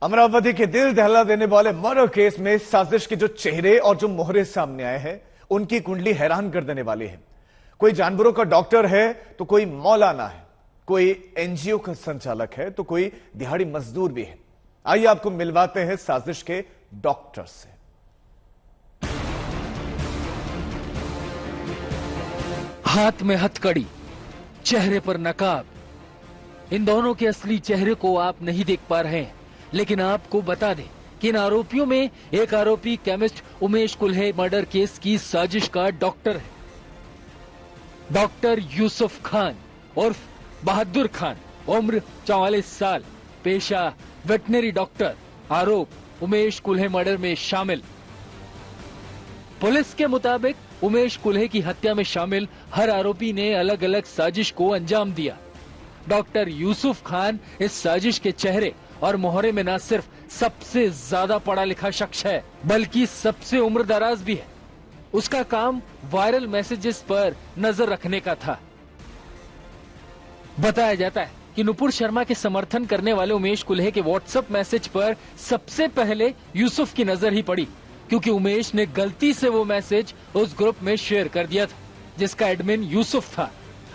अमरावती के दिल दहला देने वाले मर्डर केस में साजिश के जो चेहरे और जो मोहरे सामने आए हैं उनकी कुंडली हैरान कर देने वाली है। कोई जानवरों का डॉक्टर है तो कोई मौलाना है, कोई एनजीओ का संचालक है तो कोई दिहाड़ी मजदूर भी है। आइए आपको मिलवाते हैं साजिश के डॉक्टर से। हाथ में हथकड़ी, चेहरे पर नकाब। इन दोनों के असली चेहरे को आप नहीं देख पा रहे हैं, लेकिन आपको बता दें कि इन आरोपियों में एक आरोपी केमिस्ट उमेश कुल्हे मर्डर केस की साजिश का डॉक्टर है। डॉक्टर यूसुफ खान उर्फ बहादुर खान, उम्र 44 साल, पेशा वेटनरी डॉक्टर, आरोप उमेश कुल्हे मर्डर में शामिल। पुलिस के मुताबिक उमेश कुल्हे की हत्या में शामिल हर आरोपी ने अलग अलग साजिश को अंजाम दिया। डॉक्टर यूसुफ खान इस साजिश के चेहरे और मोहरे में न सिर्फ सबसे ज्यादा पढ़ा लिखा शख्स है, बल्कि सबसे उम्रदराज भी है। उसका काम वायरल मैसेजेस पर नजर रखने का था। बताया जाता है कि नुपुर शर्मा के समर्थन करने वाले उमेश कुल्हे के व्हाट्सएप मैसेज पर सबसे पहले यूसुफ की नजर ही पड़ी, क्योंकि उमेश ने गलती से वो मैसेज उस ग्रुप में शेयर कर दिया था जिसका एडमिन यूसुफ था।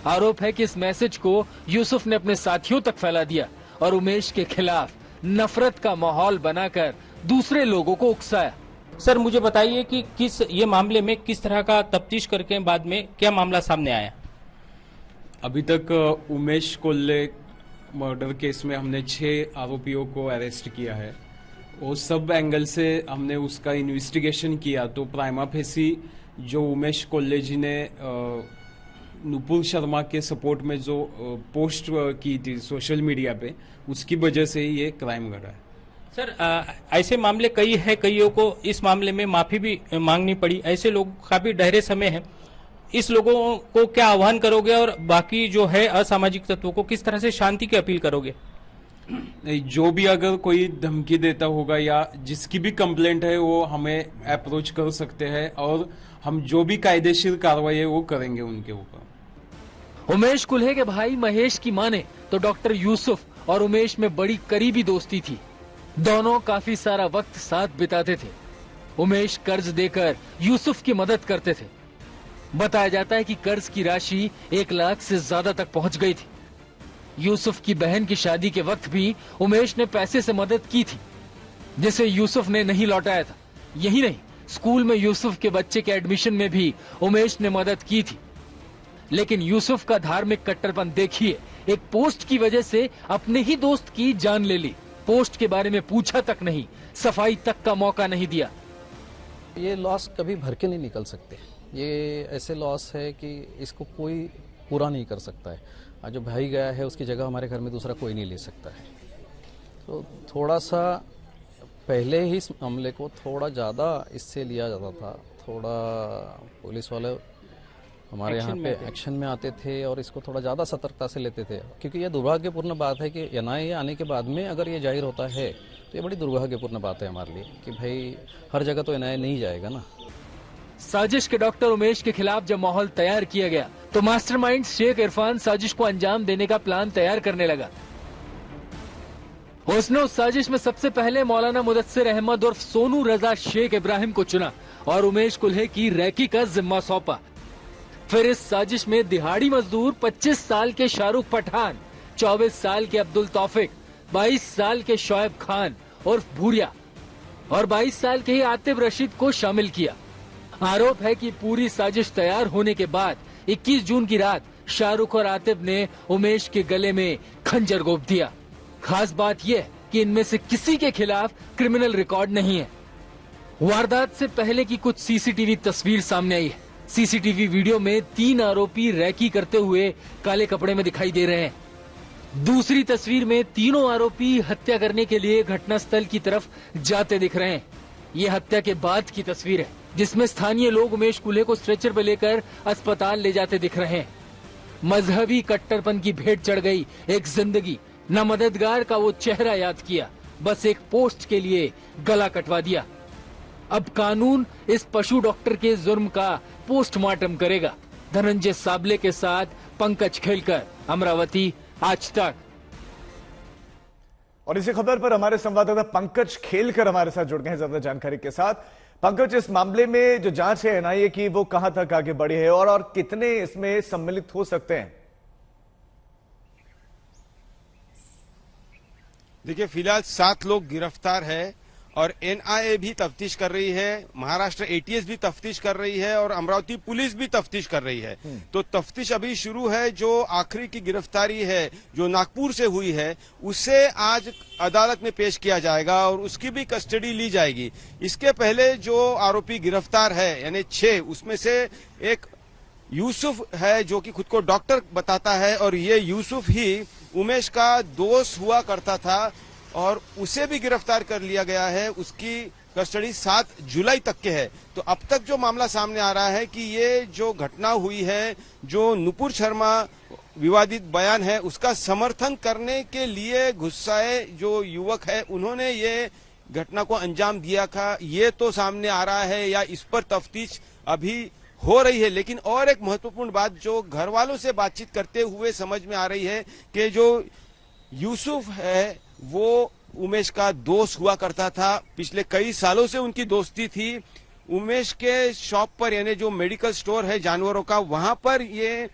आरोप है कि इस मैसेज को यूसुफ ने अपने साथियों तक फैला दिया और उमेश के खिलाफ नफरत का माहौल बनाकर दूसरे लोगों को उकसाया। सर, मुझे बताइए कि ये मामले में किस तरह का तफ्तीश करके बाद में क्या मामला सामने आया? अभी तक उमेश कुल्हे मर्डर केस में हमने 6 आरोपियों को अरेस्ट किया है और सब एंगल से हमने उसका इन्वेस्टिगेशन किया। तो प्राइमा फेसी जो उमेश कुल्हे जी ने नुपुर शर्मा के सपोर्ट में जो पोस्ट की थी सोशल मीडिया पे, उसकी वजह से ही ये क्राइम घटा है। सर, ऐसे मामले कई है, कईयों को इस मामले में माफी भी मांगनी पड़ी। ऐसे लोग काफी डहरे समय है, इस लोगों को क्या आह्वान करोगे और बाकी जो है असामाजिक तत्वों को किस तरह से शांति की अपील करोगे? नहीं, जो भी अगर कोई धमकी देता होगा या जिसकी भी कंप्लेंट है वो हमें अप्रोच कर सकते हैं और हम जो भी कायदेशीर कार्रवाई है वो करेंगे उनके ऊपर। उमेश कुल्हे के भाई महेश की माने तो डॉक्टर यूसुफ और उमेश में बड़ी करीबी दोस्ती थी। दोनों काफी सारा वक्त साथ बिताते थे। उमेश कर्ज देकर यूसुफ की मदद करते थे। बताया जाता है कि कर्ज की राशि 1 लाख से ज्यादा तक पहुंच गई थी। यूसुफ की बहन की शादी के वक्त भी उमेश ने पैसे से मदद की थी, जिसे यूसुफ ने नहीं लौटाया था। यही नहीं, स्कूल में यूसुफ के बच्चे के एडमिशन में भी उमेश ने मदद की थी। लेकिन यूसुफ का धार्मिक कट्टरपन देखिए, एक पोस्ट की वजह से अपने ही दोस्त की जान ले ली। पोस्ट के बारे में पूछा तक नहीं, सफाई तक का मौका नहीं दिया। ये लॉस कभी भर के नहीं निकल सकते। ये ऐसे लॉस है कि इसको कोई पूरा नहीं कर सकता है। आज जो भाई गया है उसकी जगह हमारे घर में दूसरा कोई नहीं ले सकता है। तो थोड़ा सा पहले ही इस मामले को थोड़ा ज़्यादा इससे लिया जाता था। थोड़ा पुलिस वाले हमारे यहाँ पे एक्शन में आते थे और इसको थोड़ा ज़्यादा सतर्कता से लेते थे, क्योंकि ये दुर्भाग्यपूर्ण बात है कि एनआईए आने के बाद में अगर ये जाहिर होता है तो ये बड़ी दुर्भाग्यपूर्ण बात है हमारे लिए कि भाई हर जगह तो एनआईए नहीं जाएगा ना। साजिश के डॉक्टर उमेश के खिलाफ जब माहौल तैयार किया गया तो मास्टरमाइंड शेख इरफान साजिश को अंजाम देने का प्लान तैयार करने लगा। उसने उस साजिश में सबसे पहले मौलाना मुदस्सिर अहमद उर्फ सोनू रजा शेख इब्राहिम को चुना और उमेश कुल्हे की रैकी का जिम्मा सौंपा। फिर इस साजिश में दिहाड़ी मजदूर 25 साल के शाहरुख पठान, 24 साल के अब्दुल तौफिक, 22 साल के शोएब खान उर्फ भूरिया और 22 साल के ही आतिफ रशीद को शामिल किया। आरोप है कि पूरी साजिश तैयार होने के बाद 21 जून की रात शाहरुख और आतिफ ने उमेश के गले में खंजर गोप दिया। खास बात यह कि इनमें से किसी के खिलाफ क्रिमिनल रिकॉर्ड नहीं है। वारदात से पहले की कुछ सीसीटीवी तस्वीर सामने आई है। सीसीटीवी वीडियो में 3 आरोपी रैकी करते हुए काले कपड़े में दिखाई दे रहे हैं। दूसरी तस्वीर में तीनों आरोपी हत्या करने के लिए घटनास्थल की तरफ जाते दिख रहे हैं। ये हत्या के बाद की तस्वीर है, जिसमें स्थानीय लोग उमेश कुल्हे को स्ट्रेचर पर लेकर अस्पताल ले जाते दिख रहे हैं। मजहबी कट्टरपन की भेंट चढ़ गई एक जिंदगी। न मददगार का वो चेहरा याद किया, बस एक पोस्ट के लिए गला कटवा दिया। अब कानून इस पशु डॉक्टर के जुर्म का पोस्टमार्टम करेगा। धनंजय साबले के साथ पंकज खेलकर, अमरावती, आज तक। और इसी खबर पर हमारे संवाददाता पंकज खेलकर हमारे साथ जुड़ गए हैं ज्यादा जानकारी के साथ। पंकज, इस मामले में जो जांच है एनआईए की वो कहां तक आगे बढ़ी है और कितने इसमें सम्मिलित हो सकते हैं? देखिए, फिलहाल 7 लोग गिरफ्तार है और एनआईए भी तफ्तीश कर रही है, महाराष्ट्र एटीएस भी तफ्तीश कर रही है और अमरावती पुलिस भी तफ्तीश कर रही है। तो तफ्तीश अभी शुरू है। जो आखिरी की गिरफ्तारी है जो नागपुर से हुई है उसे आज अदालत में पेश किया जाएगा और उसकी भी कस्टडी ली जाएगी। इसके पहले जो आरोपी गिरफ्तार है यानी 6, उसमें से एक यूसुफ है जो कि खुद को डॉक्टर बताता है और ये यूसुफ ही उमेश का दोस्त हुआ करता था और उसे भी गिरफ्तार कर लिया गया है। उसकी कस्टडी 7 जुलाई तक के है। तो अब तक जो मामला सामने आ रहा है कि ये जो घटना हुई है, जो नुपुर शर्मा विवादित बयान है उसका समर्थन करने के लिए गुस्साए जो युवक है उन्होंने ये घटना को अंजाम दिया था, ये तो सामने आ रहा है या इस पर तफ्तीश अभी हो रही है। लेकिन और एक महत्वपूर्ण बात जो घर वालों से बातचीत करते हुए समझ में आ रही है कि जो यूसुफ है वो उमेश का दोस्त हुआ करता था, पिछले कई सालों से उनकी दोस्ती थी। उमेश के शॉप पर यानी जो मेडिकल स्टोर है जानवरों का, वहां पर ये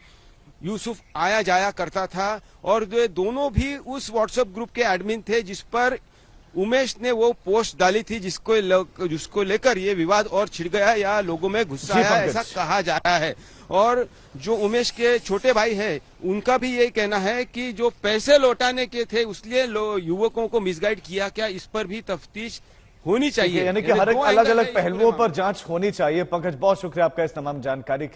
यूसुफ आया जाया करता था और ये दोनों भी उस व्हाट्सएप ग्रुप के एडमिन थे जिस पर उमेश ने वो पोस्ट डाली थी जिसको लेकर ये विवाद और छिड़ गया या लोगों में गुस्सा आया, ऐसा कहा जा रहा है। और जो उमेश के छोटे भाई है उनका भी ये कहना है कि जो पैसे लौटाने के थे इसलिए युवकों को मिसगाइड किया, क्या इस पर भी तफ्तीश होनी चाहिए। यानी कि हर एक अलग अलग पहलुओं पर जांच होनी चाहिए। पंकज, बहुत शुक्रिया आपका इस तमाम जानकारी के लिए।